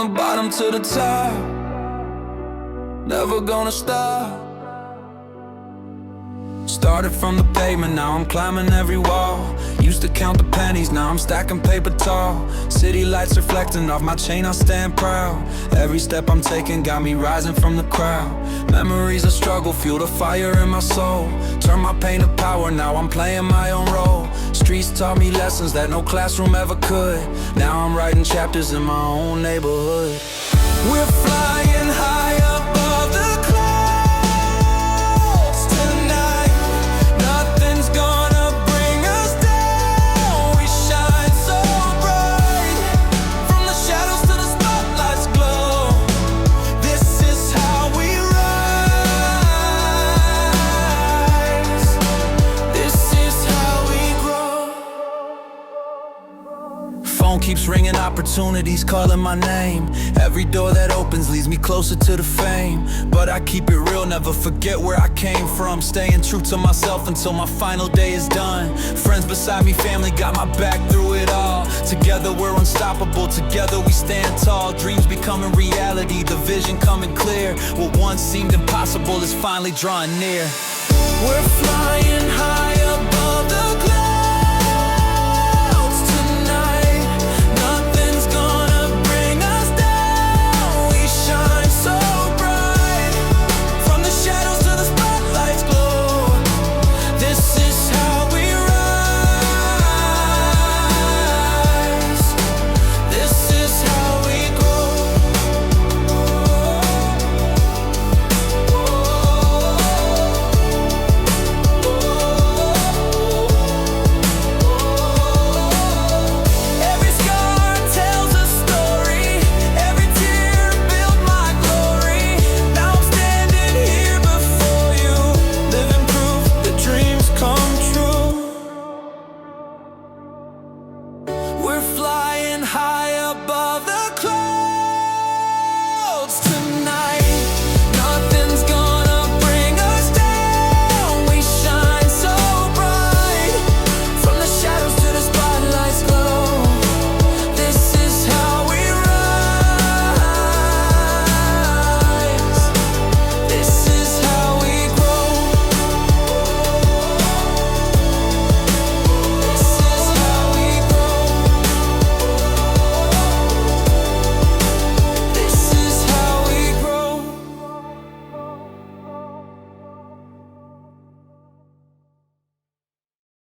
the bottom to the top, never gonna stop. Started from the pavement, now I'm climbing every wall. Used to count the pennies, now I'm stacking paper tall. City lights reflecting off my chain, I stand proud. Every step I'm taking got me rising from the crowd. Memories of struggle fuel the fire in my soul. Turn my pain to power, now I'm playing my own role. Streets taught me lessons that no classroom ever could. Now I'm writing chapters in my own neighborhood. We're flying high above the clouds tonight. Nothing's gonna bring us down. We shine so bright. From the shadows to the spotlight's glow. This is how we rise. This is how we grow. Phone keeps ringing, opportunities calling my name. Every door that opens leads me closer to the fame. But I keep it real, never forget where I came from. Staying true to myself until my final day is done. Friends beside me, family got my back through it all. Together we're unstoppable, together we stand tall. Dreams becoming reality, the vision coming clear. What once seemed impossible is finally drawing near. We're flying high up